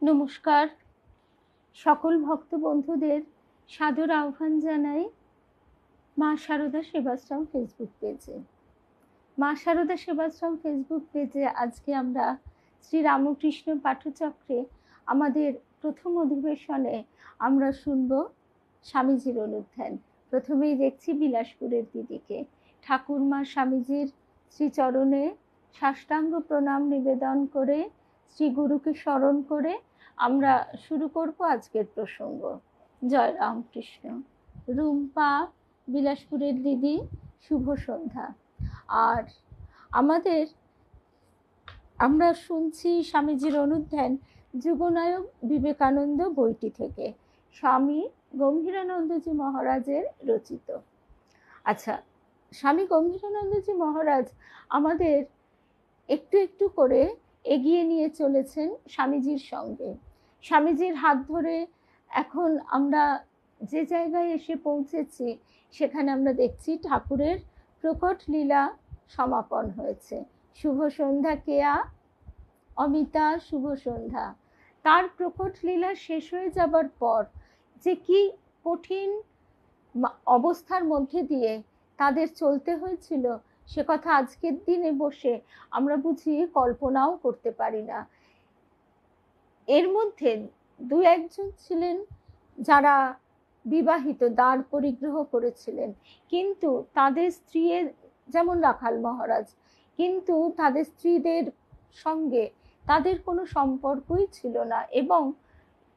নমস্কার, সকল ভক্ত বন্ধুদের সাদর আহ্বান জানাই মা শারদা সেবাশ্রম ফেসবুক পেজে। মা শারদা সেবাশ্রম ফেসবুক পেজে আজকে আমরা শ্রী রামকৃষ্ণ পাঠচক্রে আমাদের প্রথম অধিবেশনে আমরা শুনব স্বামীজির অনুধ্যান। প্রথমেই দেখছি বিলাসপুরের দিদিকে। ঠাকুরমা স্বামীজির শ্রীচরণে সাষ্টাঙ্গ প্রণাম নিবেদন করে শ্রী গুরুকে স্মরণ করে আমরা শুরু করব আজকের প্রসঙ্গ। জয় রামকৃষ্ণ। রুম্পা, বিলাসপুরের দিদি, শুভ সন্ধ্যা। আর আমরা শুনছি স্বামীজির অনুধ্যান যুগনায়ক বিবেকানন্দ বইটি থেকে, স্বামী গম্ভীরানন্দজি মহারাজের রচিত। আচ্ছা, স্বামী গম্ভীরানন্দজি মহারাজ আমাদের একটু একটু করে এগিয়ে নিয়ে চলেছেন স্বামীজির সঙ্গে। স্বামীজির হাত ধরে এখন আমরা যে জায়গায় এসে পৌঁছেছি সেখানে আমরা দেখছি ঠাকুরের প্রকট লীলা সমাপন হয়েছে। শুভ সন্ধ্যা কেয়া, অমিতা, শুভ সন্ধ্যা। তার প্রকট লীলা শেষ হয়ে যাবার পর যে কি কঠিন অবস্থার মধ্যে দিয়ে তাদের চলতে হয়েছিল সে কথা আজকের দিনে বসে আমরা বুঝি কল্পনাও করতে পারি না। এর মধ্যে দু একজন ছিলেন যারা বিবাহিত, দ্বার পরিগ্রহ করেছিলেন, কিন্তু তাদের স্ত্রীর, যেমন রাখাল মহারাজ, কিন্তু তাদের স্ত্রীদের সঙ্গে তাদের কোনো সম্পর্কই ছিল না, এবং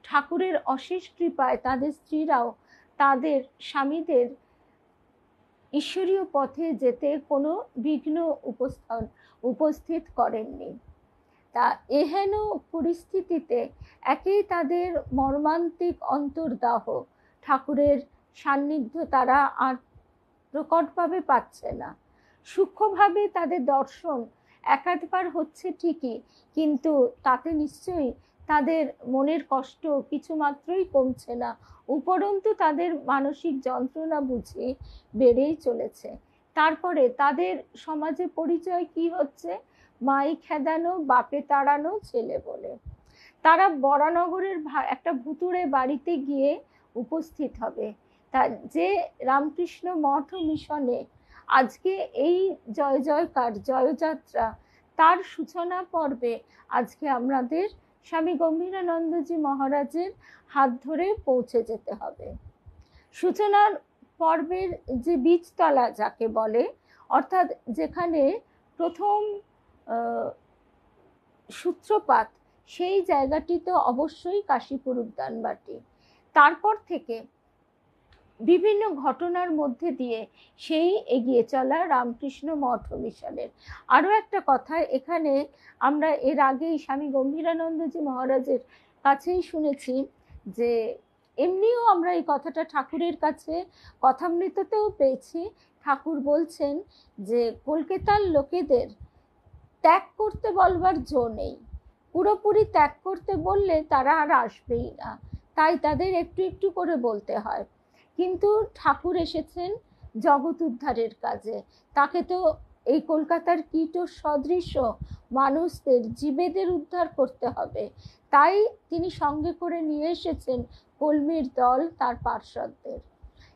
ঠাকুরের অশেষ কৃপায় তাদের স্ত্রীরাও তাদের স্বামীদের ঈশ্বরীয় পথে যেতে কোনো বিঘ্ন উপস্থিত করেননি। তা এহেন পরিস্থিতিতে একেই তাদের মর্মান্তিক অন্তর্দাহ, ঠাকুরের সান্নিধ্য তারা আর প্রকটভাবে পাচ্ছে না। সূক্ষ্মভাবে তাদের দর্শন একাধবার হচ্ছে ঠিকই, কিন্তু তাতে নিশ্চয়ই তাদের মনের কষ্ট কিছুমাত্রই কমছে না, উপরন্তু তাদের মানসিক যন্ত্রণা বুঝি বেড়েই চলেছে। তারপরে তাদের সমাজে পরিচয় কি হচ্ছে? মাই খেদানো, বাপে তাড়ানো ছেলে বলে। তারা বরানগরের একটা ভুতুড়ে বাড়িতে গিয়ে উপস্থিত হবে। তা যে রামকৃষ্ণ মঠ মিশনে আজকে এই জয় জয়কার জয়যাত্রা, তার সূচনা পর্বে আজকে আমাদের স্বামী গম্ভীরানন্দজি মহারাজের হাত ধরে পৌঁছে যেতে হবে। সূচনার পর্বের যে বীজতলা যাকে বলে, অর্থাৎ যেখানে প্রথম সূত্রপাত, সেই জায়গাটি তো অবশ্যই কাশীপুর উদ্যানবাটি। তারপর থেকে বিভিন্ন ঘটনার মধ্যে দিয়ে সেই এগিয়ে চলা রামকৃষ্ণ মঠ মিশনের। আরও একটা কথা, এখানে আমরা এর আগেই স্বামী গম্ভীরানন্দজি মহারাজের কাছেই শুনেছি যে, এমনিও আমরা এই কথাটা ঠাকুরের কাছে কথামৃততেও পেয়েছি। ঠাকুর বলছেন যে কলকাতার লোকেদের ত্যাগ করতে বলবার জো নেই, পুরোপুরি ত্যাগ করতে বললে তারা আর আসবেই না, তাই তাদের একটু একটু করে বলতে হয়। কিন্তু ঠাকুর এসেছেন জগৎ উদ্ধারের কাজে, তাকে তো এই কলকাতার কীট সদৃশ মানুষদের, জীবেদের উদ্ধার করতে হবে, তাই তিনি সঙ্গে করে নিয়ে এসেছেন কলমির দল, তার পার্শ্বদের।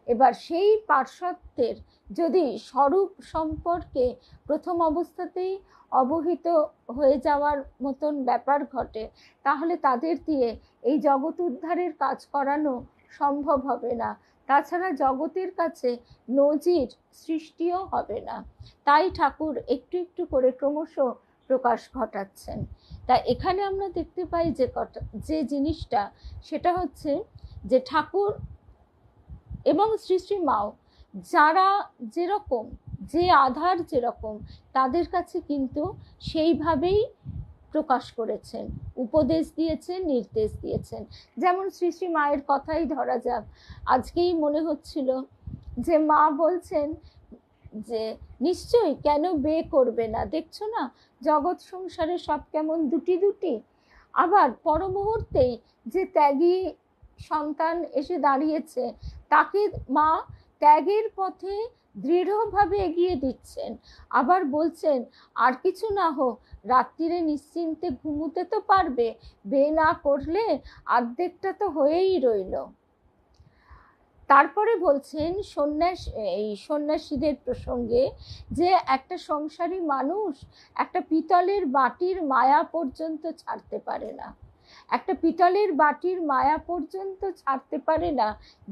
এবার সেই পার্শ্বদের যদি স্বরূপ সম্পর্কে প্রথম অবস্থাতেই অবহিত হয়ে যাওয়ার মতন ব্যাপার ঘটে, তাহলে তাদের দিয়ে এই জগৎ উদ্ধারের কাজ করানো সম্ভব হবে না। তাছাড়া জগতের কাছে নজির সৃষ্টিও হবে না। তাই ঠাকুর একটু একটু করে ক্রমশ প্রকাশ ঘটাচ্ছেন। তা এখানে আমরা দেখতে পাই যে জিনিসটা, সেটা হচ্ছে যে ঠাকুর এবং শ্রী শ্রী মাও যারা যেরকম, যে আধার যেরকম, তাদের কাছে কিন্তু সেইভাবেই প্রকাশ করেছেন, উপদেশ দিয়েছেন, নির্দেশ দিয়েছেন। যেমন শ্রী শ্রী মায়ের কথাই ধরা যাক, আজকেই মনে হচ্ছিল যে মা বলছেন যে নিশ্চয়ই কেন বিয়ে করবে না, দেখছো না জগৎ সংসারে সব কেমন দুটি দুটি। আবার পর মুহূর্তেই যে ত্যাগী সন্তান এসে দাঁড়িয়েছে, তাকে মা ত্যাগের পথে দৃঢ়ভাবে এগিয়ে দিচ্ছেন। আবার বলছেন আর কিছু না হোক, রাত্রিরে নিশ্চিন্তে ঘুমোতে তো পারবে, বে না করলে অর্ধেকটা তো হয়েই রইল। তারপরে বলছেন সন্ন্যাসীদের প্রসঙ্গে যে একটা সংসারী মানুষ একটা পিতলের বাটির মায়া পর্যন্ত ছাড়তে পারে না, একটা পিতলের বাটির মায়া পর্যন্ত ছাড়তে পারে না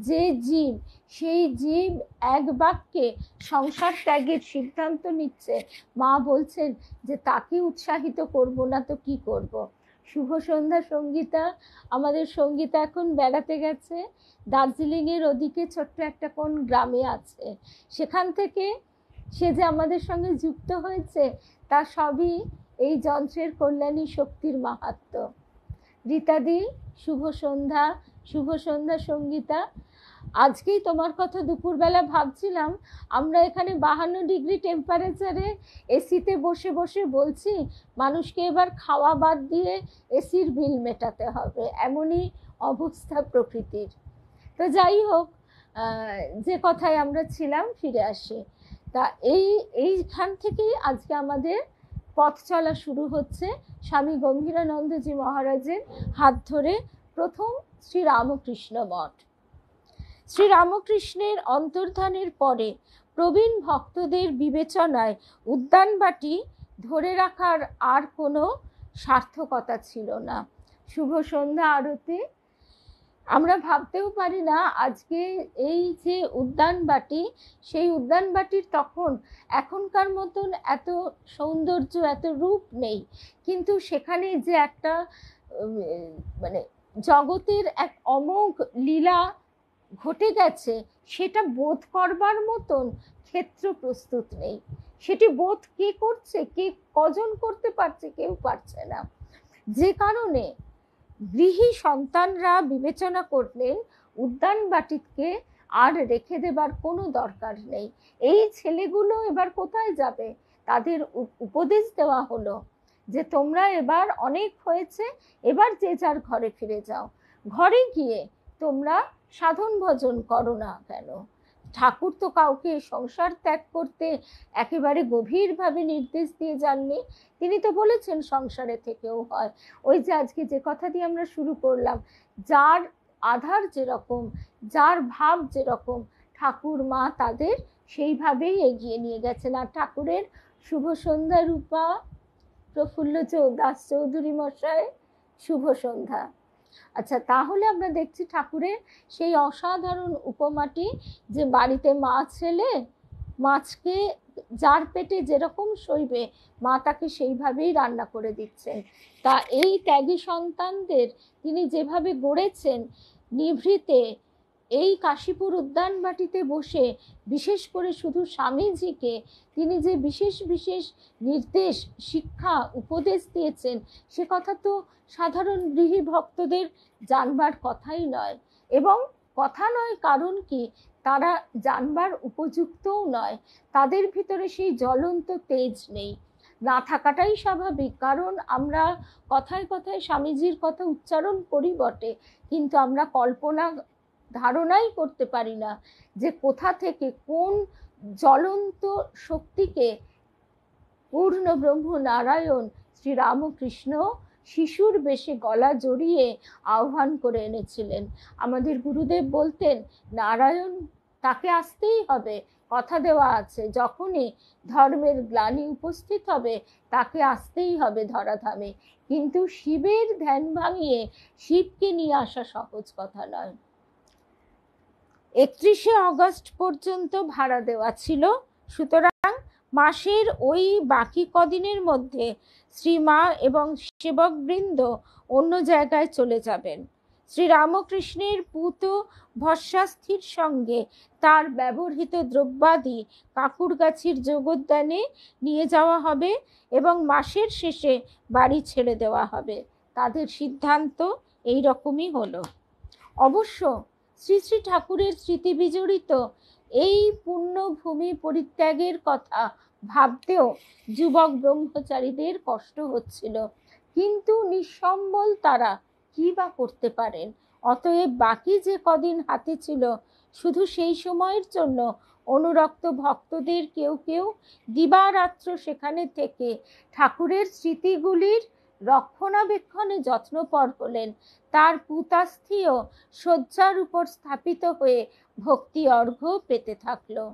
যে জীব, সেই জীব এক বাক্যে সংসার ত্যাগের সিদ্ধান্ত নিচ্ছে। মা বলছেন যে তাকে উৎসাহিত করব না তো কি করব। শুভ সন্ধ্যা সঙ্গীতা। আমাদের সঙ্গীতা এখন বেড়াতে গেছে, দার্জিলিংয়ের ওদিকে ছোট্ট একটা কোন গ্রামে আছে। সেখান থেকে সে যে আমাদের সঙ্গে যুক্ত হয়েছে তা সবই এই যন্ত্রের কল্যাণী শক্তির মাহাত্ম্য। রীতাদি শুভ সন্ধ্যা। শুভ সন্ধ্যা সঙ্গীতা। আজকেই তোমার কথা দুপুরবেলা ভাবছিলাম, আমরা এখানে 52 ডিগ্রি টেম্পারেচারে এসিতে বসে বসে বলছি মানুষকে এবার খাওয়া বাদ দিয়ে এসির বিল মেটাতে হবে, এমনই অবস্থা প্রকৃতির। তো যাই হোক, যে কথায় আমরা ছিলাম ফিরে আসি। তা এইখান থেকেই আজকে আমাদের পথ চলা শুরু হচ্ছে স্বামী গম্ভীরানন্দজি মহারাজের হাত ধরে প্রথম শ্রীরামকৃষ্ণ মঠ। শ্রীরামকৃষ্ণের অন্তর্ধানের পরে প্রবীণ ভক্তদের বিবেচনায় উদ্যানবাটি ধরে রাখার আর কোনো সার্থকতা ছিল না। শুভ সন্ধ্যা আরতি। আমরা ভাবতেও পারি না আজকে এই যে উদ্যানবাটি, সেই উদ্যানবাটির তখন এখনকার মতন এত সৌন্দর্য, এত রূপ নেই, কিন্তু সেখানে যে একটা মানে জগতের এক অমোঘ লীলা ঘটে গেছে সেটা বোধ করবার মতন ক্ষেত্র প্রস্তুত নেই। সেটি বোধ কে করছে, কে কজন করতে পারছে, কেউ পারছে না। যে কারণে গৃহী সন্তানরা বিবেচনা করলেন উদ্যানবাটিকে আর রেখে দেবার কোনো দরকার নেই। এই ছেলেগুলো এবার কোথায় যাবে? তাদের উপদেশ দেওয়া হলো যে তোমরা এবার অনেক হয়েছে, এবার যে যার ঘরে ফিরে যাও, ঘরে গিয়ে তোমরা সাধন ভজন করো না কেন। ঠাকুর তো কাউকে সংসার ত্যাগ করতে একেবারে গভীরভাবে নির্দেশ দিয়ে যাননি, তিনি তো বলেছেন সংসারে থেকেও হয়। ওই যে আজকে যে কথা দিয়ে আমরা শুরু করলাম, যার আধার যেরকম, যার ভাব যেরকম, ঠাকুর মা তাদের সেইভাবেই এগিয়ে নিয়ে গেছেন। আর ঠাকুরের শুভ সন্ধ্যা রূপা প্রফুল্ল দাস চৌধুরী মশাই শুভ সন্ধ্যা। আচ্ছা, তাহলে আমরা দেখছি ঠাকুরের সেই অসাধারণ উপমাটি যে বাড়িতে মাছ এলে মাছকে যার পেটে যেরকম সইবে মা তাকে সেইভাবেই রান্না করে দিচ্ছেন। তা এই ত্যাগী সন্তানদের তিনি যেভাবে গড়েছেন নিভৃতে এই কাশীপুর উদ্যানবাটিতে বসে, বিশেষ করে শুধু স্বামীজিকে তিনি যে বিশেষ বিশেষ নির্দেশ, শিক্ষা, উপদেশ দিয়েছেন সে কথা তো সাধারণ গৃহী ভক্তদের জানবার কথাই নয়। এবং কথা নয় কারণ কি, তারা জানবার উপযুক্তও নয়, তাদের ভিতরে সেই জ্বলন্ত তেজ নেই, না থাকাটাই স্বাভাবিক। কারণ আমরা কথায় কথায় স্বামীজির কথা উচ্চারণ করি বটে, কিন্তু আমরা কল্পনা ধারণাই করতে পারি না যে কোথা থেকে কোন জ্বলন্ত শক্তিকে পূর্ণ ব্রহ্ম নারায়ণ শ্রীরামকৃষ্ণ শিশুর বেশে গলা জড়িয়ে আহ্বান করে এনেছিলেন। আমাদের গুরুদেব বলতেন নারায়ণ তাকে আসতেই হবে, কথা দেওয়া আছে, যখনই ধর্মের গ্লানি উপস্থিত হবে তাকে আসতেই হবে ধরাধামে। কিন্তু শিবের ধ্যান ভাঙিয়ে শিবকে নিয়ে আসা সহজ কথা নয়। 31শে অগস্ট পর্যন্ত ভাড়া দেওয়া ছিল, সুতরাং মাসের ওই বাকি কদিনের মধ্যে শ্রীমা এবং সেবকবৃন্দ অন্য জায়গায় চলে যাবেন। শ্রীরামকৃষ্ণের পূত ভস্মাস্থির সঙ্গে তার ব্যবহৃত দ্রব্যাদি কাকুরগাছির যোগোদ্যানে নিয়ে যাওয়া হবে এবং মাসের শেষে বাড়ি ছেড়ে দেওয়া হবে। তাদের সিদ্ধান্ত এই রকমই হলো। অবশ্য শ্রী শ্রী ঠাকুরের স্মৃতি বিজড়িত এই পুণ্যভূমি পরিত্যাগের কথা ভাবতেও যুবক ব্রহ্মচারীদের কষ্ট হচ্ছিল, কিন্তু নিঃসম্বল তারা কি বা করতে পারেন। অতএব বাকি যে কদিন হাতে ছিল শুধু সেই সময়ের জন্য অনুরক্ত ভক্তদের কেউ কেউ দিবারাত্র সেখানে থেকে ঠাকুরের স্মৃতিগুলির রক্ষণাবেক্ষণে যত্নপর হলেন। তার পুতাস্থিও শয্যার উপর স্থাপিত হয়ে ভক্তি অর্ঘ্য পেতে থাকলো।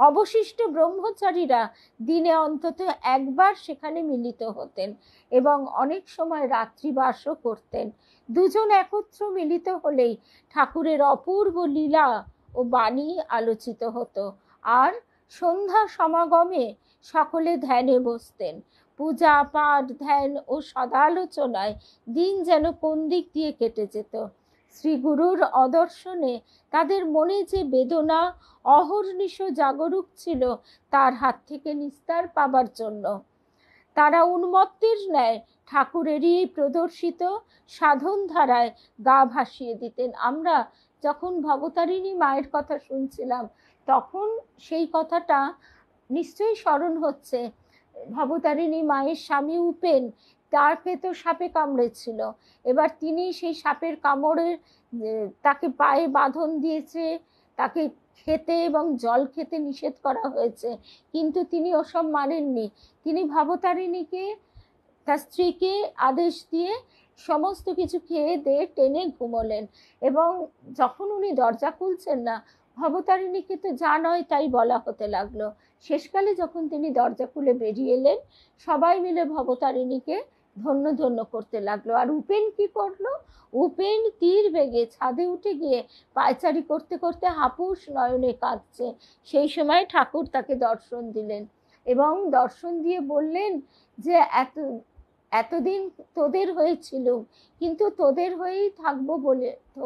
অবশিষ্ট ব্রহ্মচারীরা দিনে অন্তত একবার সেখানে মিলিত হতেন এবং অনেক সময় রাত্রিবাসও করতেন। দুজন একত্র মিলিত হলেই ঠাকুরের অপূর্ব লীলা ও বাণী আলোচিত হতো। আর সন্ধ্যা সমাগমে সকলে ধ্যানে বসতেন। পূজা পাঠ ধ্যান ও সদালোচনায় দিন যেন কোন দিক দিয়ে কেটে যেত। শ্রীগুরুর অদর্শনে তাদের মনে যে বেদনা অহর্নিশ জাগরুক ছিল, তার হাত থেকে নিস্তার পাবার জন্য তারা উন্মত্তের ন্যায় ঠাকুরেরই প্রদর্শিত সাধন ধারায় গা ভাসিয়ে দিতেন। আমরা যখন ভবতারিণী মায়ের কথা শুনছিলাম, তখন সেই কথাটা নিশ্চয়ই স্মরণ হচ্ছে। ভবতারিণী মায়ের স্বামী উপেন, তাকে তো সাপে কামড়েছিল। এবার তিনি সেই সাপের কামড়ের তাকে পায়ে বাঁধন দিয়েছে, তাকে খেতে এবং জল খেতে নিষেধ করা হয়েছে, কিন্তু তিনি ওসব মানেননি। তিনি ভবতারিণীকে, তার স্ত্রীকে আদেশ দিয়ে সমস্ত কিছু খেয়ে দিয়ে টেনে ঘুমোলেন। এবং যখন উনি দরজা খুলছেন না, ভবতারিণীকে তো যা নয় তাই বলা হতে লাগলো। শেষকালে যখন তিনি দরজা খুলে বেরিয়ে এলেন, সবাই মিলে ভবতারিণীকে ধন্য ধন্য করতে লাগলো। আর উপেন কি করলো? উপেন তীর বেগে ছাদে উঠে গিয়ে পায়চারি করতে করতে হাপুস নয়নে কাঁদছে। সেই সময় ঠাকুর তাকে দর্শন দিলেন এবং দর্শন দিয়ে বললেন যে এতদিন তোদের হয়েছিল, কিন্তু তোদের হয়েই থাকবো বলে তো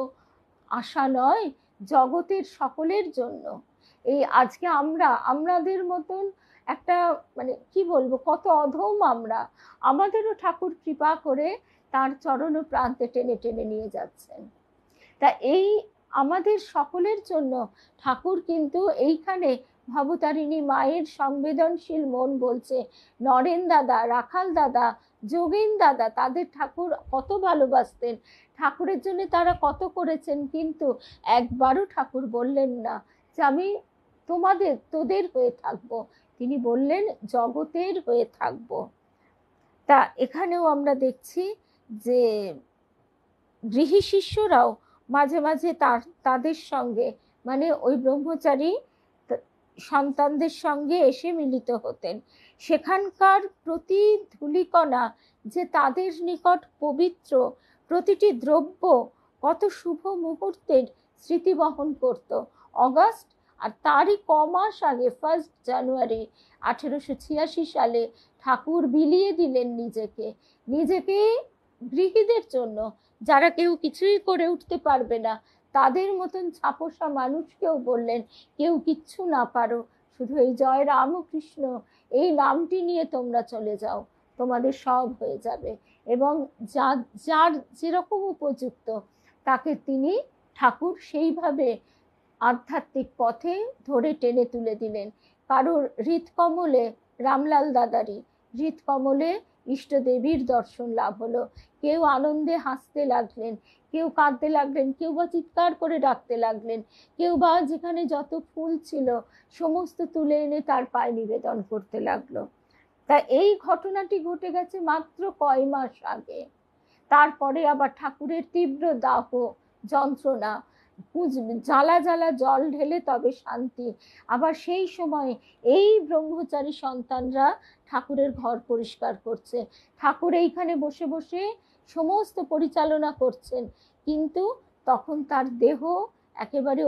আশা নয়, জগতের সকলের জন্য। এই আজকে আমাদের মতন একটা মানে কি বলবো, কত অধম আমরা, আমাদেরও ঠাকুর কৃপা করে তার চরণ প্রান্তে টেনে টেনে নিয়ে যাচ্ছেন। তা এই আমাদের সকলের জন্য ঠাকুর কিন্তু এইখানে ভবতারিণী মায়ের সংবেদনশীল মন বলছে, নরেন দাদা, রাখাল দাদা, যোগেন দাদা, তাদের ঠাকুর কত ভালোবাসতেন, ঠাকুরের জন্য তারা কত করেছেন, কিন্তু একবারও ঠাকুর বললেন না যে আমি তোদের হয়ে থাকবো। তিনি বললেন জগতের হয়ে থাকবো। তা এখানেও আমরা দেখছি যে গৃহী শিষ্যরাও মাঝে মাঝে তাদের সঙ্গে, মানে ওই ব্রহ্মচারী সন্তানদের সঙ্গে এসে মিলিত হতেন। সেখানকার প্রতি ধূলিকণা যে তাদের নিকট পবিত্র, প্রতিটি দ্রব্য কত শুভ মুহূর্তের স্মৃতি বহন করত। অগাস্ট আর তারই কমাস আগে 1 জানুয়ারি 1886 সালে ঠাকুর বিলিয়ে দিলেন নিজেকে গৃহীদের জন্য, যারা কেউ কিছুই করে উঠতে পারবে না, তাদের মতন ছাপোষা মানুষকেও বললেন, কেউ কিচ্ছু না পারো, শুধু এই জয় রামকৃষ্ণ এই নামটি নিয়ে তোমরা চলে যাও, তোমাদের সব হয়ে যাবে। এবং যার যেরকম উপযুক্ত তাকে তিনি ঠাকুর সেইভাবে আধ্যাত্মিক পথে ধরে টেনে তুলে দিলেন। কারোর হৃৎকমলে, রামলাল দাদারি হৃৎকমলে ইষ্টদেবীর দর্শন লাভ হলো। কেউ আনন্দে হাসতে লাগলেন, কেউ কাঁদতে লাগলেন, কেউ বা চিৎকার করে ডাকতে লাগলেন, কেউ বা যেখানে যত ফুল ছিল সমস্ত তুলে এনে তার পায়ে নিবেদন করতে লাগলো। তা এই ঘটনাটি ঘটে গেছে মাত্র কয় মাস আগে। তারপরে আবার ঠাকুরের তীব্র দাহ যন্ত্রণা, জ্বালা জ্বালা জল ঢেলে তবে শান্তি। আবার সেই সময় এই ব্রহ্মচারী সন্তানরা ঠাকুরের ঘর পরিষ্কার করছে, ঠাকুর এইখানে বসে বসে সমস্ত পরিচালনা করছেন, কিন্তু তখন তার দেহ একেবারে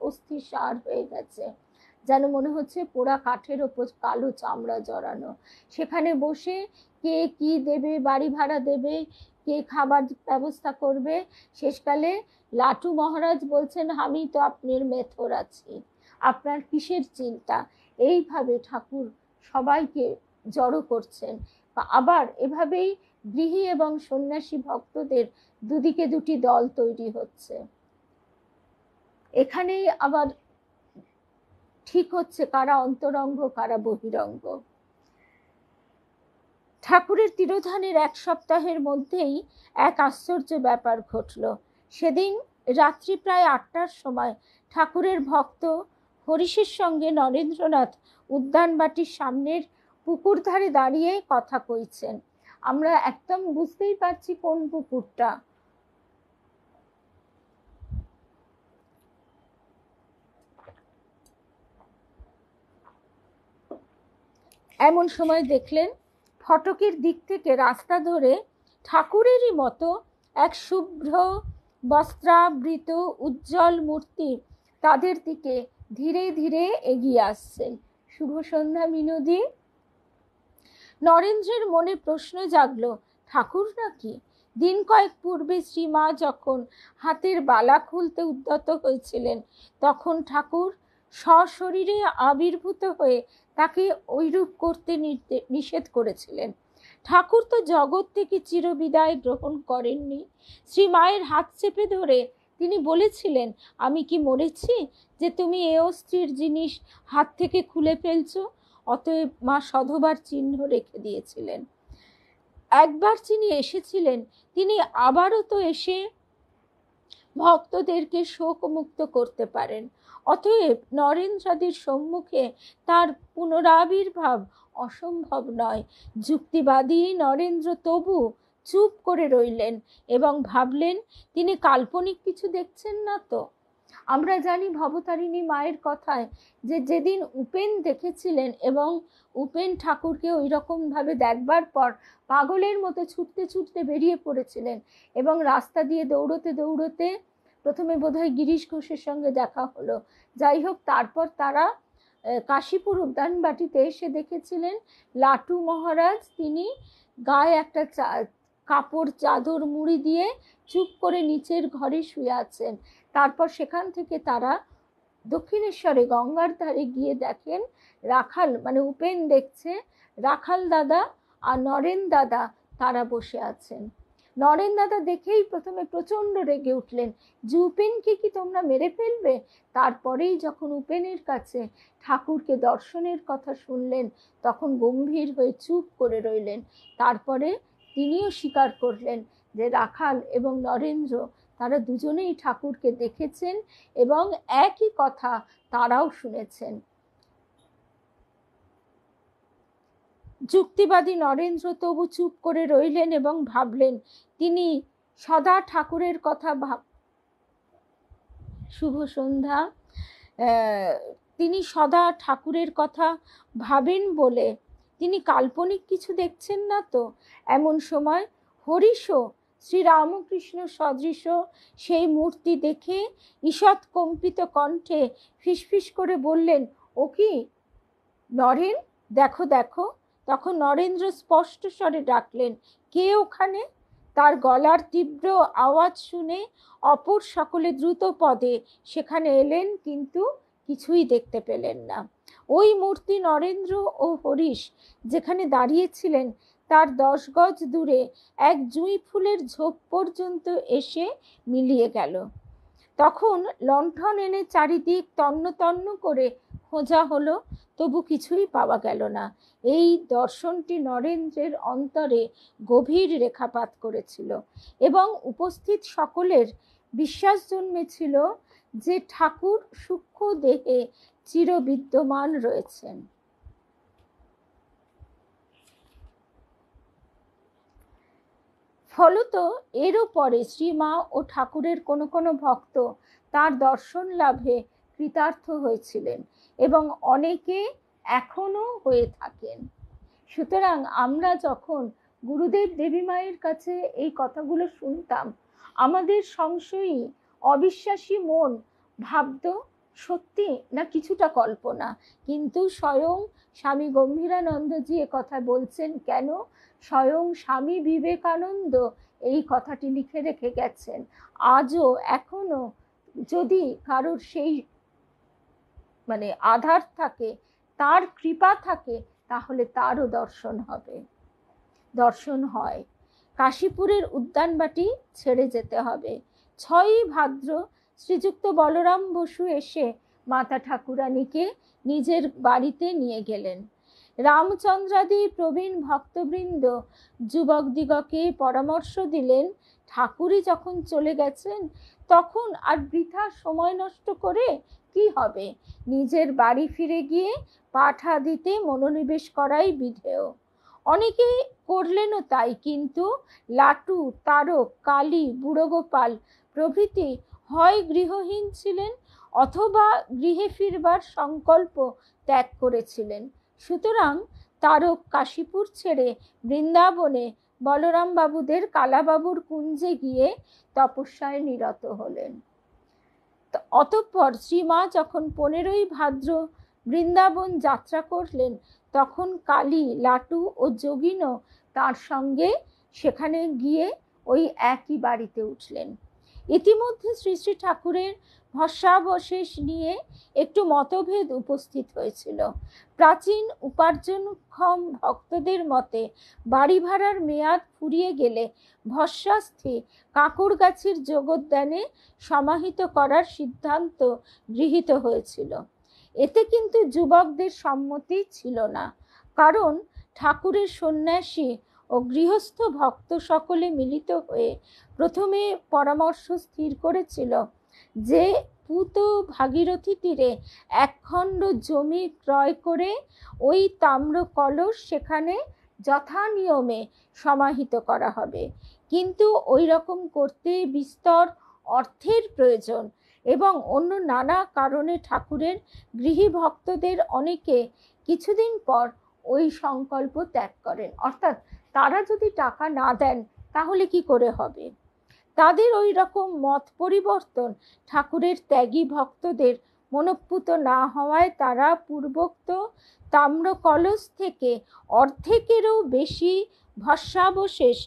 অস্থিসার হয়ে গেছে, যেন মনে হচ্ছে পোড়া কাঠের ওপর কালো চামড়া জড়ানো। সেখানে বসে কে কি দেবে, বাড়ি ভাড়া দেবে, কে খাবার ব্যবস্থা করবে। শেষকালে লাটু মহারাজ বলছেন, আমি তো আপনার মেথর আছি, আপনার কিসের চিন্তা। এইভাবে ঠাকুর সবাইকে জড়ো করছেন। আবার এভাবেই গৃহী এবং সন্ন্যাসী ভক্তদের দুদিকে দুটি দল তৈরি হচ্ছে। এখানেই আবার ঠিক হচ্ছে কারা অন্তরঙ্গ কারা বহিরঙ্গ। ঠাকুরের তিরোধানের 1 সপ্তাহের মধ্যেই এক আশ্চর্য ব্যাপার ঘটল। সেদিন রাত্রি প্রায় 8টার সময় ঠাকুরের ভক্ত হরিশের সঙ্গে নরেন্দ্রনাথ উদ্যানবাটির সামনের পুকুর ধারে দাঁড়িয়ে কথা কইছেন। আমরা একদম বুঝতেই পারছি কোন পুকুরটা। এমন সময় দেখলেন ফটকের দিক থেকে রাস্তা ধরে ঠাকুরেরই মতো এক শুভ্র বস্ত্রাবৃত উজ্জ্বল মূর্তি তাদের দিকে ধীরে ধীরে এগিয়ে আসছেন। শুভ সন্ধ্যা মিনতি। নরেন্দ্রের মনে প্রশ্ন জাগলো, ঠাকুর নাকি? দিন কয়েক পূর্বে শ্রীমা যখন হাতের বালা খুলতে উদ্যত হয়েছিলেন, তখন ঠাকুর সশরীরে আবির্ভূত হয়ে তাকে ঐরূপ করতে নিষেধ করেছিলেন। ঠাকুর তো জগৎ থেকে চিরবিদায় গ্রহণ করেননি। শ্রীমায়ের হাত চেপে ধরে তিনি বলেছিলেন, আমি কি মরেছি যে তুমি এ অস্থির জিনিস হাত থেকে খুলে ফেলছো? অতএব মা সধবার চিহ্ন রেখে দিয়েছিলেন। একবার যিনি এসেছিলেন তিনি আবারও তো এসে ভক্তদেরকে শোকমুক্ত করতে পারেন। অতএব নরেন্দ্রাদির সম্মুখে তার পুনরাবির্ভাব অসম্ভব নয়। যুক্তিবাদী নরেন্দ্র তবু চুপ করে রইলেন এবং ভাবলেন, তিনি কাল্পনিক কিছু দেখছেন না তো? আমরা জানি ভবতারিণী মায়ের কথায় যে যেদিন উপেন দেখেছিলেন এবং উপেন ঠাকুরকে ওই রকমভাবে দেখবার পর পাগলের মতো ছুটতে ছুটতে বেরিয়ে পড়েছিলেন এবং রাস্তা দিয়ে দৌড়তে দৌড়তে প্রথমে বোধহয় গিরিশ ঘোষের সঙ্গে দেখা হলো। যাই হোক, তারপর তারা কাশীপুর উদ্যানবাটিতে এসে দেখেছিলেন লাটু মহারাজ তিনি গায়ে একটা কাপড় চাদর মুড়ি দিয়ে চুপ করে নিচের ঘরে শুয়ে আছেন। তারপর সেখান থেকে তারা দক্ষিণেশ্বরে গঙ্গার ধারে গিয়ে দেখেন রাখাল মানে উপেন দেখছে রাখাল দাদা আর নরেন দাদা তারা বসে আছেন। নরেন দাদা দেখেই প্রথমে প্রচণ্ড রেগে উঠলেন যে উপেনকে কি তোমরা মেরে ফেলবে? তারপরেই যখন উপেনের কাছে ঠাকুরকে দর্শনের কথা শুনলেন তখন গম্ভীর হয়ে চুপ করে রইলেন। তারপরে তিনিও স্বীকার করলেন যে রাখাল এবং নরেন্দ্র তারা দুজনেই ঠাকুরকে দেখেছেন এবং একই কথা তারাও শুনেছেন। যুক্তিবাদী নরেন্দ্র তবু চুপ করে রইলেন এবং ভাবলেন, তিনি সদা ঠাকুরের কথা শুভ সন্ধ্যা। তিনি সদা ঠাকুরের কথা ভাবেন বলে তিনি কাল্পনিক কিছু দেখছেন না তো? এমন সময় হরিশও শ্রীরামকৃষ্ণ সদৃশ সেই মূর্তি দেখে ঈষৎ কম্পিত কণ্ঠে ফিসফিস করে বললেন, ও কি নরেন, দেখো দেখো। তখন নরেন্দ্র স্পষ্ট স্বরে ডাকলেন, কে ওখানে? তার গলার তীব্র আওয়াজ শুনে অপর সকলে দ্রুত পদে সেখানে এলেন, কিন্তু কিছুই দেখতে পেলেন না। ওই মূর্তি নরেন্দ্র ও হরিশ যেখানে দাঁড়িয়েছিলেন তার 10 গজ দূরে এক জুঁই ফুলের ঝোপ পর্যন্ত এসে মিলিয়ে গেল। তখন লণ্ঠন এনে চারিদিক তন্ন তন্ন করে খোঁজা হলো, তবু কিছুই পাওয়া গেল না। এই দর্শনটি নরেন্দ্রের অন্তরে গভীর রেখাপাত করেছিল এবং উপস্থিত সকলের বিশ্বাস জন্মেছিল যে ঠাকুর সূক্ষ্ম দেহে চিরবিদ্যমান রয়েছেন। ফলত এরও পরে শ্রীমা ও ঠাকুরের কোনো কোনো ভক্ত তার দর্শন লাভে কৃতার্থ হয়েছিলেন এবং অনেকে এখনো হয়ে থাকেন। সুতরাং আমরা যখন গুরুদেব দেবী মায়ের কাছে এই কথাগুলো শুনতাম, আমাদের সংশয়ী অবিশ্বাসী মন ভাবত সত্যি না কিছুটা কল্পনা। কিন্তু স্বয়ং স্বামী গম্ভীরানন্দজি এ কথা বলছেন কেন? স্বয়ং স্বামী বিবেকানন্দ এই কথাটি লিখে রেখে গেছেন। আজও এখনো যদি কারোর সেই আধার থাকে, তার কৃপা থাকে, তাহলে তারও দর্শন হবে, দর্শন হয়। কাশীপুরের উদ্যানবাটি ছেড়ে যেতে হবে। 6ই ভাদ্র শ্রীযুক্ত বলরাম বসু এসে মাতা ঠাকুরানীকে নিজের বাড়িতে নিয়ে গেলেন। রামচন্দ্রাদি প্রবীণ ভক্তবৃন্দ যুবকদিগকে পরামর্শ দিলেন, ঠাকুরই যখন চলে গেছেন তখন আর বৃথা সময় নষ্ট করে কি হবে, নিজের বাড়ি ফিরে গিয়ে পাঠা দিতে মনোনিবেশ করাই বিধেয়। অনেকে করলেনও তাই, কিন্তু লাটু, তারক, কালী, বুড়ো গোপাল প্রভৃতি হয় গৃহহীন ছিলেন অথবা গৃহে ফিরবার সংকল্প ত্যাগ করেছিলেন। সুতরাং তারক কাশীপুর ছেড়ে বৃন্দাবনে বলরাম বাবুদের কালাবাবুর কুঞ্জে গিয়ে তপস্যায় নিরত হলেন। অতঃপর শ্রীমা যখন 15ই ভাদ্র বৃন্দাবন যাত্রা করলেন, তখন কালী, লাটু ও যোগিনও তার সঙ্গে সেখানে গিয়ে ওই একই বাড়িতে উঠলেন। ইতিমধ্যে শ্রী শ্রী ঠাকুরের ভস্মাবশেষ নিয়ে একটু মতভেদ উপস্থিত হয়েছিল। প্রাচীন উপার্জনক্ষম ভক্তদের মতে বাড়ি ভাড়ার মেয়াদ ফুরিয়ে গেলে ভস্মাস্থি কাকুরগাছির যোগোদ্যানে সমাহিত করার সিদ্ধান্ত গৃহীত হয়েছিল। এতে কিন্তু যুবকদের সম্মতি ছিল না, কারণ ঠাকুরের সন্ন্যাসী ও গৃহস্থ ভক্ত সকলে মিলিত হয়ে প্রথমে পরামর্শ স্থির করেছিল যে পুত ভাগীরথী তীরে একখণ্ড জমি ক্রয় করে ওই তাম্র কলস সেখানে যথা নিয়মে সমাহিত করা হবে। কিন্তু ওই রকম করতে বিস্তর অর্থের প্রয়োজন এবং অন্য নানা কারণে ঠাকুরের গৃহী ভক্তদের অনেকে কিছুদিন পর ওই সংকল্প ত্যাগ করেন। অর্থাৎ তারা যদি টাকা না দেন তাহলে কি করে হবে। তাদের ওই রকম মত পরিবর্তন ঠাকুরের ত্যাগী ভক্তদের মনঃপুত না হওয়ায় তারা পূর্বোক্ত তাম্র কলস থেকে অর্ধেকেরও বেশি ভস্মাবশেষ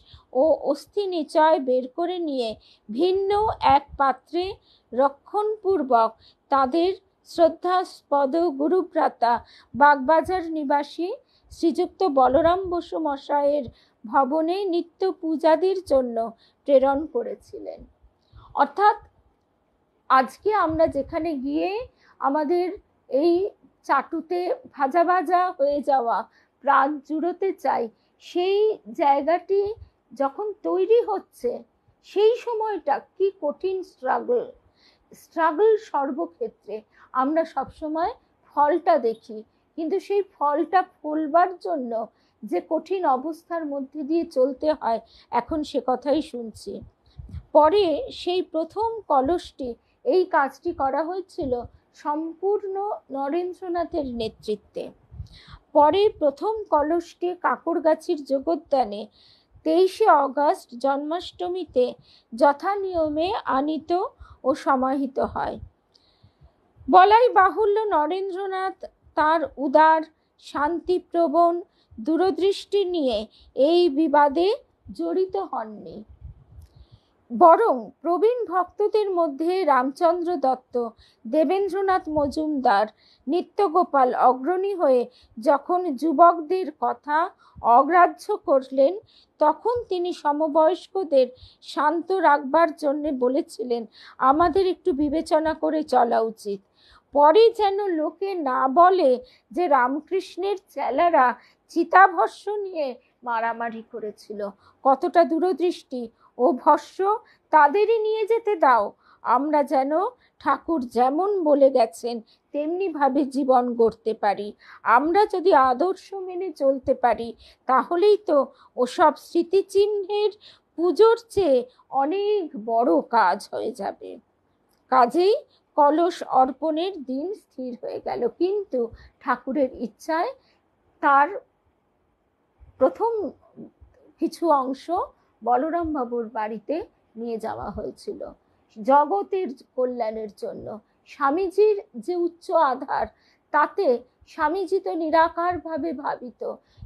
ও অস্থি নিচয় বের করে নিয়ে ভিন্ন এক পাত্রে রক্ষণপূর্বক তাদের শ্রদ্ধাস্পদ গুরুভ্রাতা বাগবাজার নিবাসী শ্রীযুক্ত বলরাম বসু মশায়ের ভবনে নিত্য পূজাদির জন্য প্রেরণ করেছিলেন। অর্থাৎ আজকে আমরা যেখানে গিয়ে আমাদের এই চাটুতে ভাজা ভাজা হয়ে যাওয়া প্রাণ জুড়োতে চাই, সেই জায়গাটি যখন তৈরি হচ্ছে সেই সময়টা কি কঠিন স্ট্রাগল সর্বক্ষেত্রে। আমরা সবসময় ফলটা দেখি, কিন্তু সেই ফলটা ফলবার জন্য যে কঠিন অবস্থার মধ্যে দিয়ে চলতে হয় এখন সে কথাই শুনছি। পরে সেই প্রথম কলসটি, এই কাজটি করা হয়েছিল সম্পূর্ণ নরেন্দ্রনাথের নেতৃত্বে। পরে প্রথম কলসটি কাকুরগাছির যোগোদ্যানে 23শে অগস্ট জন্মাষ্টমীতে যথা নিয়মে আনিত ও সমাহিত হয়। বলাই বাহুল্য নরেন্দ্রনাথ তার উদার শান্তিপ্রবণ দূরদৃষ্টি নিয়ে এই বিবাদে জড়িত হননি, বরং প্রবীণ ভক্তদের মধ্যে রামচন্দ্র দত্ত, দেবেন্দ্রনাথ মজুমদার, নিত্যগোপাল অগ্রণী হয়ে যখন যুবকদের কথা অগ্রাহ্য করলেন, তখন তিনি সমবয়স্কদের শান্ত রাখবার জন্য বলেছিলেন, আমাদের একটু বিবেচনা করে চলা উচিত। পরে যেন লোকে না বলে যে রামকৃষ্ণের চেলারা চিতাভস্য নিয়ে মারামারি করেছিল। কতটা দূরদৃষ্টি ও ভস্য তাদেরই নিয়ে যেতে দাও, আমরা যেন ঠাকুর যেমন বলে গেছেন তেমনি ভাবে জীবন গড়তে পারি। আমরা যদি আদর্শ মেনে চলতে পারি তাহলেই তো ওসব স্মৃতিচিহ্নের পুজোর চেয়ে অনেক বড় কাজ হয়ে যাবে। কাজেই কলস অর্পণের দিন স্থির হয়ে গেল, কিন্তু ঠাকুরের ইচ্ছায় তার প্রথম কিছু অংশ বলরাম বাবুর বাড়িতে নিয়ে যাওয়া হয়েছিল জগতের কল্যাণের জন্য। স্বামীজির যে উচ্চ আধার, তাতে স্বামীজি তো নিরাকারভাবে ভাবিত,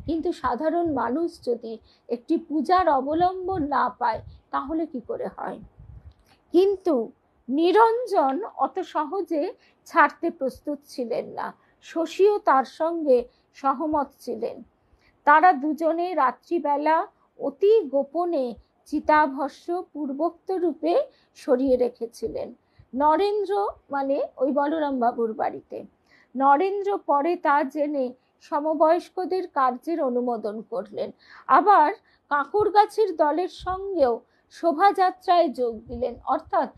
কিন্তু সাধারণ মানুষ যদি একটি পূজার অবলম্বন না পায় তাহলে কি করে হয়। কিন্তু নিরঞ্জন অত সহজে ছাড়তে প্রস্তুত ছিলেন না, শশীও তার সঙ্গে সহমত ছিলেন। তারা দুজনে রাত্রিবেলা অতি গোপনে চিতাভস্য পূর্বোক্ত রূপে সরিয়ে রেখেছিলেন নরেন্দ্র, মানে ওই বলরাম বাবুর বাড়িতে। নরেন্দ্র পরে তা জেনে সমবয়স্কদের কার্যের অনুমোদন করলেন, আবার কাকুরগাছির দলের সঙ্গেও শোভাযাত্রায় যোগ দিলেন। অর্থাৎ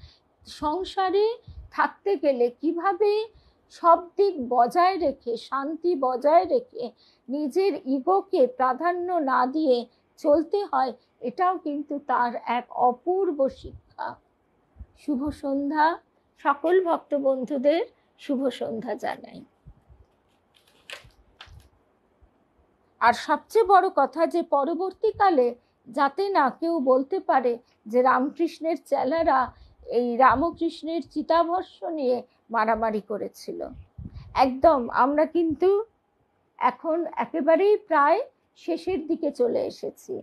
সংসারে থাকতে গেলে কিভাবে সব দিক বজায় রেখে, শান্তি বজায় রেখে নিজের ইগোকে প্রাধান্য না দিয়ে চলতে হয়, এটাও কিন্তু তার এক অপূর্ব শিক্ষা। শুভ সন্ধ্যা, সকল ভক্ত বন্ধুদের শুভ সন্ধ্যা জানাই। আর সবচেয়ে বড় কথা যে পরবর্তীকালে যাতে না কেউ বলতে পারে যে রামকৃষ্ণের চেলারা এই রামকৃষ্ণের চিতাভস্য নিয়ে মারামারি করেছিল। একদম আমরা কিন্তু এখন একেবারেই প্রায় শেষের দিকে চলে এসেছি।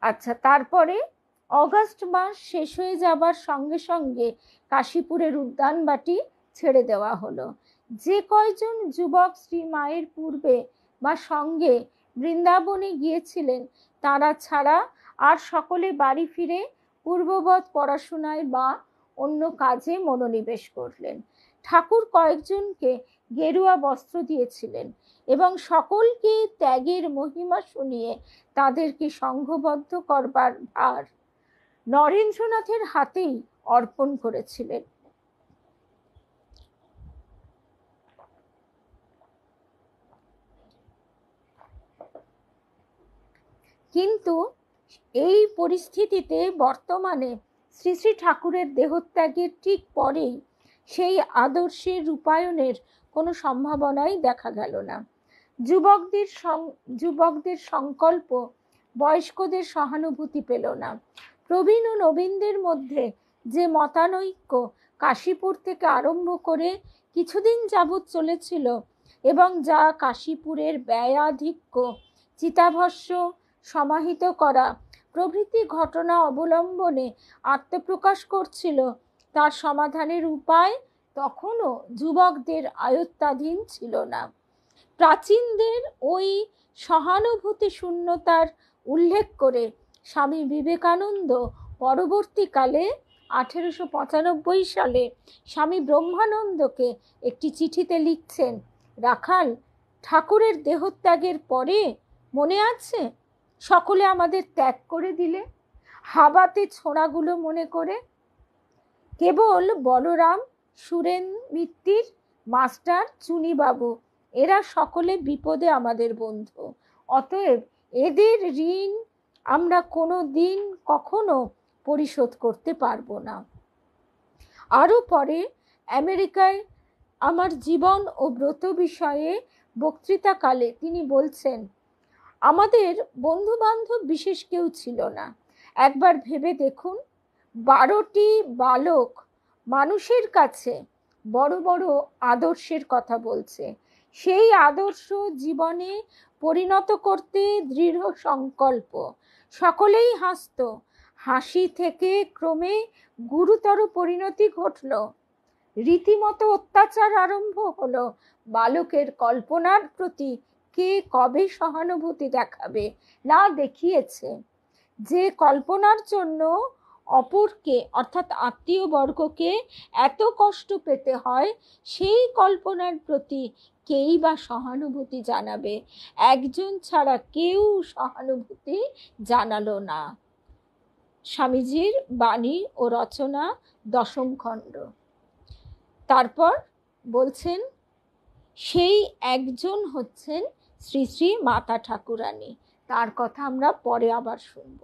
আচ্ছা, তারপরে অগাস্ট মাস শেষ হয়ে যাবার সঙ্গে সঙ্গে কাশীপুরের উদ্যানবাটি ছেড়ে দেওয়া হলো। যে কয়জন যুবক শ্রী মায়ের পূর্বে বা সঙ্গে বৃন্দাবনে গিয়েছিলেন তারা ছাড়া আর সকলে বাড়ি ফিরে পূর্ববৎ পড়াশোনায় বা অন্য কাজে মনোনিবেশ করলেন। ঠাকুর কয়েকজনকে গেরুয়া বস্ত্র দিয়েছিলেন এবং সকলকে ত্যাগের মহিমা শুনিয়ে তাদেরকে সংঘবদ্ধ করবার ভার নরেন্দ্রনাথের হাতেই অর্পণ করেছিলেন। কিন্তু এই পরিস্থিতিতে বর্তমানে শ্রী শ্রী ঠাকুরের দেহত্যাগের ঠিক পরেই সেই আদর্শের রূপায়ণের কোনো সম্ভাবনাই দেখা গেল না। যুবকদের সংকল্প বয়স্কদের সহানুভূতি পেল না। প্রবীণ ও নবীনদের মধ্যে যে মতানৈক্য কাশীপুর থেকে আরম্ভ করে কিছুদিন যাবৎ চলেছিল এবং যা কাশীপুরের ব্যয়াধিক্য, চিতাভস্য সমাহিত করা প্রভৃতি ঘটনা অবলম্বনে আত্মপ্রকাশ করছিল, তার সমাধানের উপায় তখনও যুবকদের আয়ত্তাধীন ছিল না। প্রাচীনদের ওই সহানুভূতি শূন্যতার উল্লেখ করে স্বামী বিবেকানন্দ পরবর্তীকালে 1895 সালে স্বামী ব্রহ্মানন্দকে একটি চিঠিতে লিখছেন, রাখাল, ঠাকুরের দেহত্যাগের পরে মনে আছে সকলে আমাদের ত্যাগ করে দিলে, হাবাতে ছোঁড়াগুলো মনে করে। কেবল বলরাম, সুরেন মিত্তির, মাস্টার, চুনিবাবু এরা সকলে বিপদে আমাদের বন্ধু। অতএব এদের ঋণ আমরা কোনো দিন কখনো পরিশোধ করতে পারবো না। আরও পরে আমেরিকায় আমার জীবন ও ব্রত বিষয়ে বক্তৃতাকালে তিনি বলছেন, আমাদের বন্ধু বান্ধব বিশেষ কেউ ছিল না। একবার ভেবে দেখুন, 12টি বালক মানুষের কাছে বড় বড় আদর্শের কথা বলছে। সেই আদর্শ জীবনে পরিণত করতে দৃঢ় সংকল্প। সকলেই হাসত। হাসি থেকে ক্রমে গুরুতর পরিণতি ঘটল। রীতিমতো অত্যাচার আরম্ভ হলো। বালকের কল্পনার প্রতি কে কবে সহানুভূতি দেখাবে? না দেখিয়েছে। যে কল্পনার জন্য অপরকে অর্থাৎ আত্মীয় বর্গকে এত কষ্ট পেতে হয়, সেই কল্পনার প্রতি কেই বা সহানুভূতি জানাবে? একজন ছাড়া কেউ সহানুভূতি জানালো না। স্বামীজির বাণী ও রচনা, 10ম খণ্ড। তারপর বলছেন, সেই একজন হচ্ছেন শ্রী শ্রী মাতা ঠাকুরানী। তার কথা আমরা পরে আবার শুনব।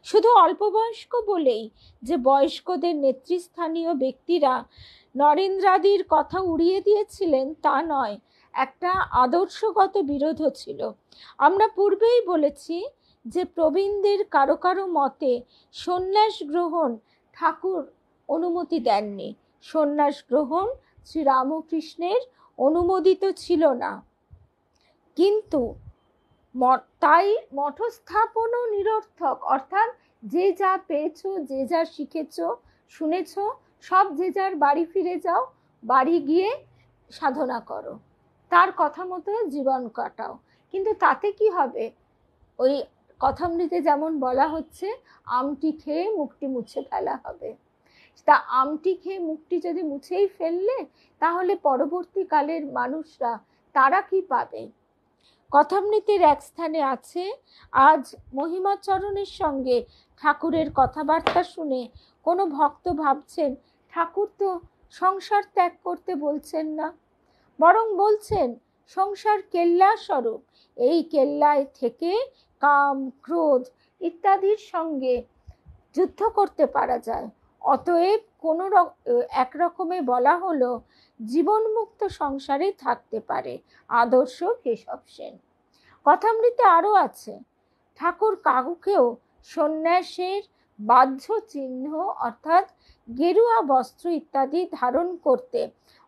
শুধু অল্প বয়স্ক বলেই যে বয়স্কদের নেতৃস্থানীয় ব্যক্তিরা নরেন্দ্রাদির কথা উড়িয়ে দিয়েছিলেন তা নয়, একটা আদর্শগত বিরোধও ছিল। আমরা পূর্বেই বলেছি যে প্রবীণদের কারো কারো মতে সন্ন্যাস গ্রহণ ঠাকুর অনুমতি দেননি। সন্ন্যাস গ্রহণ শ্রীরামকৃষ্ণের অনুমোদিত ছিল না, কিন্তু তাই মঠস্থাপনও নিরর্থক। অর্থাৎ যে যা পেয়েছো, যে যা শিখেছো শুনেছো, সব যে যার বাড়ি ফিরে যাও, বাড়ি গিয়ে সাধনা করো, তার কথা মতো জীবন কাটাও। কিন্তু তাতে কি হবে? ওই কথামৃতে যেমন বলা হচ্ছে, আমটি খেয়ে মুখটি মুছে ফেলা হবে। তা আমটি খেয়ে মুখটি যদি মুছেই ফেললে, তাহলে পরবর্তীকালের মানুষরা তারা কি পাবে? কথামৃতের এক স্থানে আছে, আজ মহিমাচরণের সঙ্গে ঠাকুরের কথাবার্তা শুনে কোনো ভক্ত ভাবছেন ঠাকুর তো সংসার ত্যাগ করতে বলছেন না, বরং বলছেন সংসার কেল্লা স্বরূপ, এই কেল্লায় থেকে কাম ক্রোধ ইত্যাদির সঙ্গে যুদ্ধ করতে পারা যায়। অতএব কোনো একরকমে বলা হলো জীবনমুক্ত সংসারে থাকতে পারে আদর্শ কেশব সেন। কথামৃতে আরও আছে, ঠাকুর কাউকেও সন্ন্যাসের বাহ্য চিহ্ন অর্থাৎ গেরুয়া বস্ত্র ইত্যাদি ধারণ করতে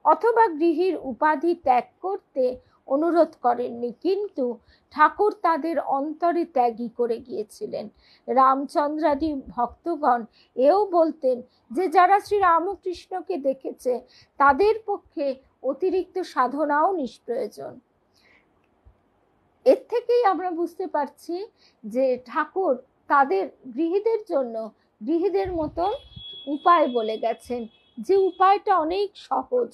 অথবা গৃহীর উপাধি ত্যাগ করতে অনুরোধ করেননি, কিন্তু ঠাকুর তাদের অন্তরে ত্যাগী করে গিয়েছিলেন। রামচন্দ্রাদি ভক্তগণ এও বলতেন যে যারা শ্রী রামকৃষ্ণকে দেখেছে তাদের পক্ষে অতিরিক্ত সাধনাও নিষ্প্রয়োজন। এর থেকেই আমরা বুঝতে পারছি যে ঠাকুর তাদের গৃহীদের জন্য গৃহীদের মতন উপায় বলে গেছেন, যে উপায়টা অনেক সহজ।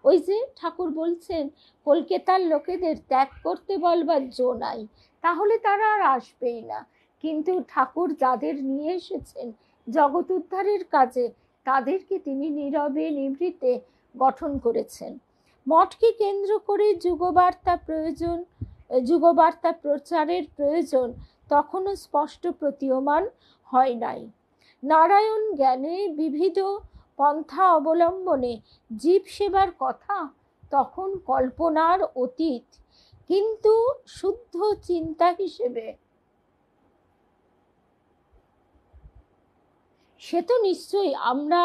ওই যে ঠাকুর বলছেন কলকাতার লোকেদের ত্যাগ করতে বলবার জো নাই, তাহলে তারা আর আসবেই না। কিন্তু ঠাকুর যাদের নিয়ে এসেছেন জগৎ উদ্ধারের কাজে, তাদেরকে তিনি নীরবে নিভৃতে গঠন করেছেন। মঠকে কেন্দ্র করে যুগবার্তা প্রচারের প্রয়োজন তখনও স্পষ্ট প্রতীয়মান হয় নাই। নারায়ণ জ্ঞানে বিবিধ পন্থা অবলম্বনে জীব সেবার কথা তখন কল্পনার অতীত, কিন্তু শুদ্ধ চিন্তা হিসেবে সে তো নিশ্চয়ই আমরা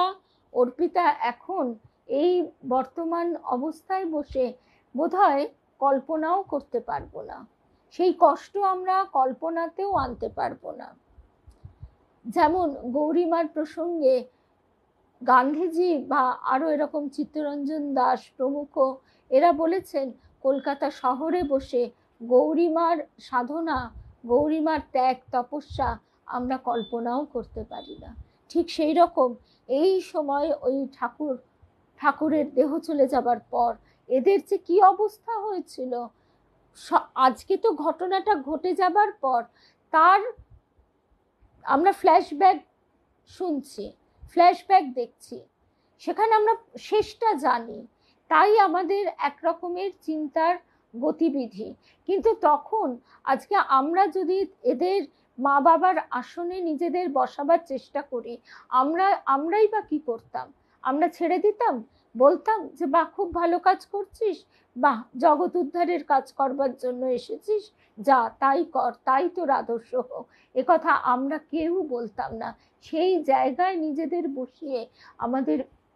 অর্পিতা এখন এই বর্তমান অবস্থায় বসে বোধহয় কল্পনাও করতে পারবো না, সেই কষ্ট আমরা কল্পনাতেও আনতে পারবো না। যেমন গৌরীমার প্রসঙ্গে গান্ধীজি বা আরো এরকম চিত্তরঞ্জন দাস প্রমুখ এরা বলেছেন কলকাতা শহরে বসে গৌরীমার সাধনা, গৌরীমার ত্যাগ তপস্যা আমরা কল্পনাও করতে পারি না। ঠিক সেই রকম এই সময় ওই ঠাকুরের দেহ চলে যাবার পর এদের যে কি অবস্থা হয়েছিল, আজকে তো ঘটনাটা ঘটে যাবার পর তার আমরা ফ্ল্যাশব্যাক শুনছি, ফ্ল্যাশব্যাক দেখছি, সেখানে আমরা শেষটা জানি, তাই আমাদের একরকমের চিন্তার গতিবিধি। কিন্তু তখন আজকে আমরা যদি এদের মা বাবার আসনে নিজেদের বসাবার চেষ্টা করি, আমরাই বা কি করতাম? আমরা ছেড়ে দিতাম, বলতাম যে বাহ খুব ভালো কাজ করছিস, বাহ জগৎ উদ্ধারের কাজ করবার জন্য এসেছিস, যা তাই কর, তাই তোর আদর্শ হোক, একথা আমরা কেউ বলতাম না। সেই জায়গায় নিজেদের বসিয়ে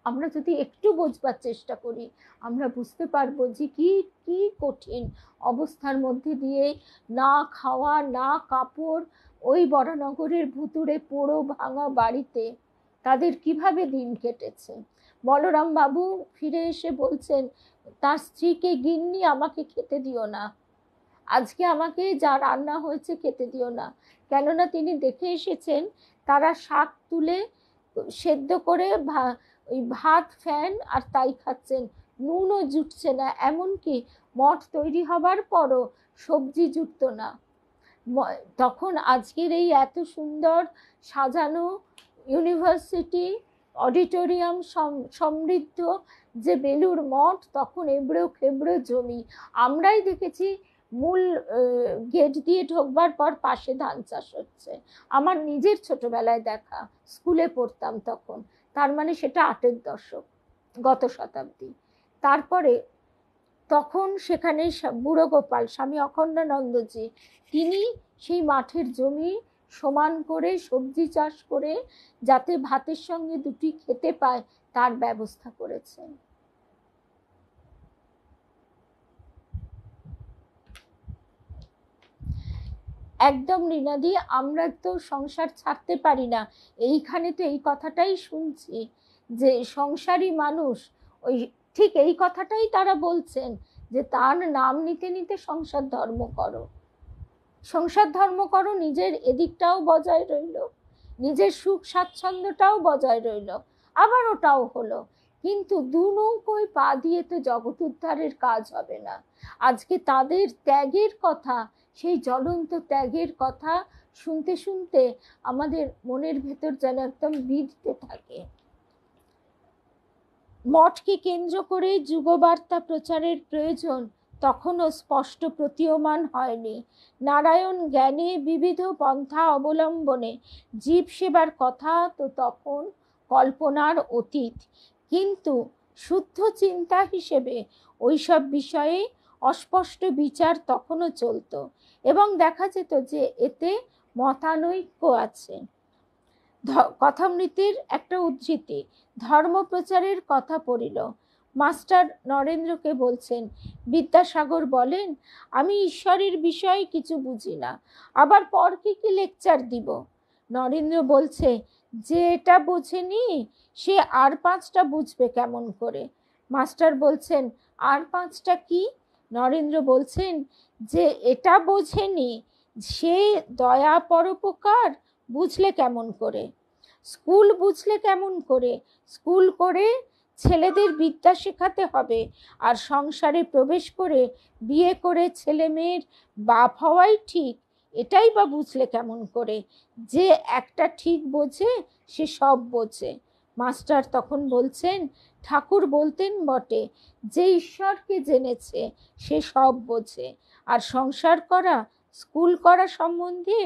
আমরা যদি একটু বোঝবার চেষ্টা করি, আমরা বুঝতে পারবো যে কি কঠিন অবস্থার মধ্যে দিয়ে, না খাওয়া না কাপড়, ওই বরানগরের ভুতুড়ে পোড়ো ভাঙা বাড়িতে তাদের কিভাবে দিন কেটেছে। বলরাম বাবু ফিরে এসে বলছেন তার স্ত্রীকে, গিন্নি আমাকে খেতে দিও না, আজকে আমাকে যা রান্না হয়েছে খেতে দিও না, কেননা তিনি দেখে এসেছেন তারা শাক তুলে সেদ্ধ করে ওই ভাত ফ্যান আর তাই খাচ্ছেন, নুনও জুটছে না, এমনকি মঠ তৈরি হবার পরও সবজি জুটতো না। তখন আজকের এই এত সুন্দর সাজানো ইউনিভার্সিটি অডিটোরিয়াম সমৃদ্ধ যে বেলুড় মঠ, তখন এবড়ো খেবড়ো জমি। আমরাই দেখেছি মূল গেট দিয়ে ঢোকবার পর পাশে ধান চাষ হচ্ছে, আমার নিজের ছোটবেলায় দেখা, স্কুলে পড়তাম তখন, তার মানে সেটা 8-এর দশক, গত শতাব্দী। তারপরে তখন সেখানে বুড়ো গোপাল স্বামী অখণ্ডানন্দজি তিনি সেই মাঠের জমি সমান করে সবজি চাষ করে যাতে ভাতের সঙ্গে দুটি খেতে পায় তার ব্যবস্থা করেছেন। একদম ঋণাদি, আমরা তো সংসার ছাড়তে পারি না। এইখানে তো এই কথাটাই শুনছি যে সংসারী মানুষ, ওই ঠিক এই কথাটাই তারা বলছেন যে তার নাম নিতে নিতে সংসার ধর্ম করো, সংসার ধর্ম করো, নিজের এদিকটাও বজায় রইল, নিজের সুখ স্বাচ্ছন্দ্যটাও বজায় রইল, আবার ওটাও হলো, কিন্তু দু নৌকোয় পা দিয়ে তো জগৎ উদ্ধারের কাজ হবে না। আজকে তাদের ত্যাগের কথা সেই জ্বলন্ত ত্যাগের কথা শুনতে শুনতে আমাদের মনের ভেতর যেন একদম বিঁধতে থাকে। মঠকে কেন্দ্র করে যুগবার্তা প্রচারের প্রয়োজন তখনও স্পষ্ট প্রতীয়মান হয়নি। নারায়ণ জ্ঞানে বিবিধ পন্থা অবলম্বনে জীব সেবার কথা তো তখন কল্পনার অতীত, কিন্তু শুদ্ধ চিন্তা হিসেবে ওইসব বিষয়ে অস্পষ্ট বিচার তখনও চলত এবং দেখা যেত যে এতে মতানৈক্য আছে। কথামৃতের একটা উদ্ধৃতি, ধর্মপ্রচারের কথা পড়িল। মাস্টার নরেন্দ্রকে বলছেন, বিদ্যাসাগর বলেন, আমি ঈশ্বরের বিষয়ে কিছু বুঝি না, আবার পরকে কি লেকচার দিব? নরেন্দ্র বলছে, যে এটা বোঝেনি সে আর পাঁচটা বুঝবে কেমন করে? মাস্টার বলছেন, আর পাঁচটা কি? নরেন্দ্র বলছেন, যে এটা বোঝেনি সে দয়া পরোপকার বুঝলে কেমন করে? স্কুল বুঝলে কেমন করে? স্কুল করে ছেলেদের বিদ্যা শেখাতে হবে, আর সংসারে প্রবেশ করে বিয়ে করে ছেলে মেয়ের বাপ হওয়াই ঠিক, এটাই বা বুঝলে কেমন করে? যে একটা ঠিক বোঝে সে সব বোঝে। মাস্টার তখন বলছেন, ঠাকুর বলতেন বটে, যে ঈশ্বরকে জেনেছে সে সব বোঝে। আর সংসার করা, স্কুল করা সম্বন্ধে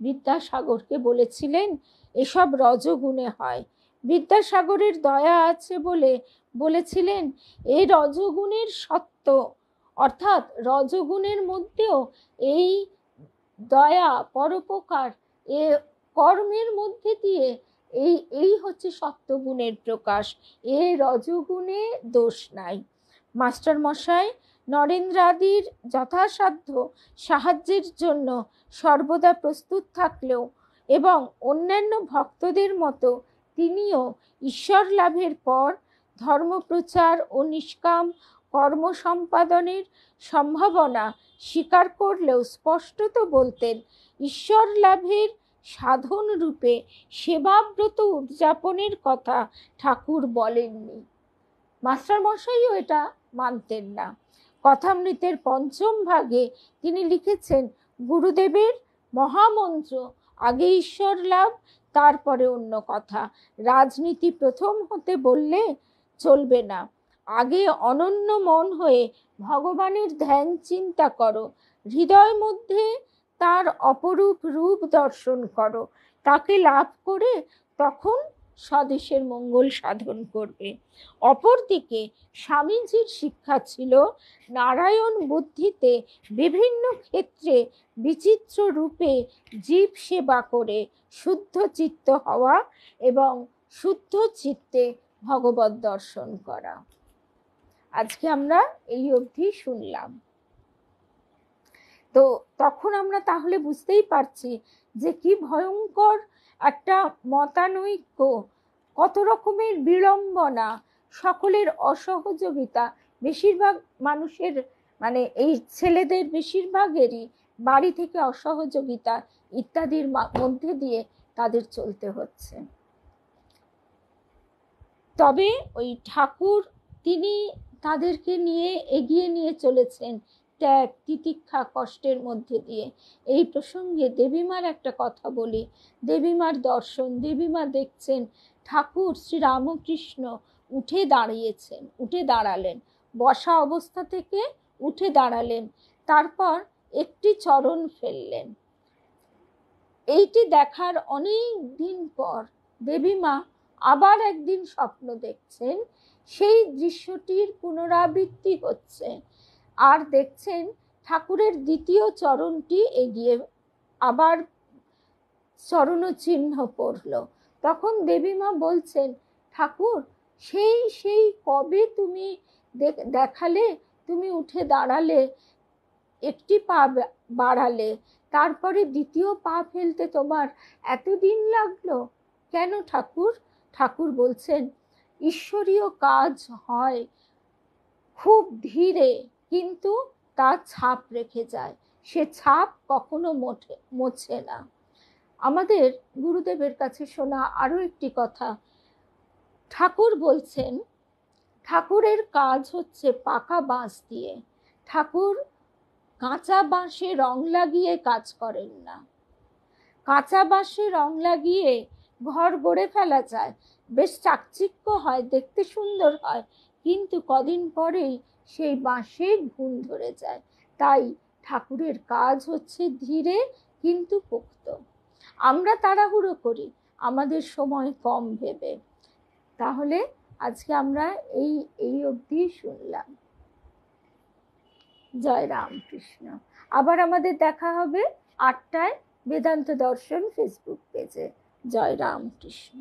বিদ্যাসাগরকে বলেছিলেন, এসব রজগুণে হয়। বিদ্যাসাগরের দয়া আছে বলে বলেছিলেন, এই রজগুণের সত্য, অর্থাৎ রজগুণের মধ্যেও এই দয়া পরোপকার এ কর্মের মধ্যে দিয়ে এই হচ্ছে সত্যগুণের প্রকাশ, এ রজগুণে দোষ নাই। মাস্টার মশাই নরেন্দ্রাদির যথাসাধ্য সাহায্যের জন্য সর্বদা প্রস্তুত থাকলেও এবং অন্যান্য ভক্তদের মতো তিনিও ঈশ্বর লাভের পর ধর্মপ্রচার ও নিষ্কাম কর্ম সম্পাদনের সম্ভাবনা স্বীকার করলেও স্পষ্টত বলতেন, ঈশ্বর লাভের সাধন রূপে সেবাব্রত উদযাপনের কথা ঠাকুর বলেননি। মাস্টার মশাইও এটা মানতেন না। কথামৃতের পঞ্চম ভাগে তিনি লিখেছেন, গুরুদেবের মহামন্ত্র আগে ঈশ্বর লাভ, তারপরে অন্য কথা। রাজনীতি প্রথম হতে বললে চলবে না, আগে অনন্য মন হয়ে ভগবানের ধ্যান চিন্তা করো, হৃদয় মধ্যে তার অপরূপ রূপ দর্শন করো, তাকে লাভ করে তখন স্বদেশের মঙ্গল সাধন করবে। অপরদিকে স্বামীজির শিক্ষা ছিল নারায়ণ বুদ্ধিতে বিভিন্ন ক্ষেত্রে বিচিত্র রূপে জীব সেবা করে শুদ্ধ চিত্ত হওয়া এবং শুদ্ধ চিত্তে ভগবত দর্শন করা। আজকে আমরা এই অবধি শুনলাম। তো তখন আমরা তাহলে বুঝতেই পারছি যে কি ভয়ঙ্কর একটা মতানৈক্য, কত রকমের বিড়ম্বনা, সকলের অসহযোগিতা, বেশিরভাগ মানুষের মানে এই ছেলেদের বেশিরভাগেরই বাড়ি থেকে অসহযোগিতা ইত্যাদির মধ্যে দিয়ে তাদের চলতে হচ্ছে। তবে ওই ঠাকুর তিনি তাদেরকে নিয়ে এগিয়ে নিয়ে চলেছেন ত্যাগ, তিতিক্ষা, কষ্টের মধ্যে দিয়ে। এই প্রসঙ্গে দেবীমার একটা কথা বলি। দেবীমার দর্শন, দেবীমা দেখছেন ঠাকুর শ্রী রামকৃষ্ণ উঠে দাঁড়ালেন, বসা অবস্থা থেকে উঠে দাঁড়ালেন, তারপর একটি চরণ ফেললেন। এইটি দেখার অনেক দিন পর দেবীমা আবার একদিন স্বপ্ন দেখছেন, সেই দৃশ্যটির পুনরাবৃত্তি হচ্ছে, আর দেখছেন ঠাকুরের দ্বিতীয় চরণটি এগিয়ে আবার চরণ চিহ্ন পড়ল। তখন দেবীমা বলছেন, ঠাকুর সেই কবে তুমি দেখালে, তুমি উঠে দাঁড়ালে, একটি পা বাড়ালে, তারপরে দ্বিতীয় পা ফেলতে তোমার এতদিন লাগলো কেন ঠাকুর? ঠাকুর বলছেন, ঈশ্বরীয় কাজ হয় খুব ধীরে, কিন্তু তা ছাপ রেখে যায়, সে ছাপ কখনো মোছে না। আমাদের গুরুদেবের কাছে শোনা আরো একটি কথা, ঠাকুর বলছেন ঠাকুরের কাজ হচ্ছে পাকা বাঁশ দিয়ে। ঠাকুর কাঁচা বাঁশে রং লাগিয়ে কাজ করেন না। কাঁচা বাঁশে রং লাগিয়ে ঘর গড়ে ফেলা যায়, বেশ চাকচিক্য হয়, দেখতে সুন্দর হয়, কিন্তু কদিন পরেই সেই বাঁশে ঘুণ ধরে যায়। তাই ঠাকুরের কাজ হচ্ছে ধীরে কিন্তু পোক্ত। আমরা তাড়াহুড়ো করি আমাদের সময় কম ভেবে। তাহলে আজকে আমরা এই অবধি শুনলাম। জয় রামকৃষ্ণ। আবার আমাদের দেখা হবে 8টায় বেদান্ত দর্শন ফেসবুক পেজে। জয় রামকৃষ্ণ।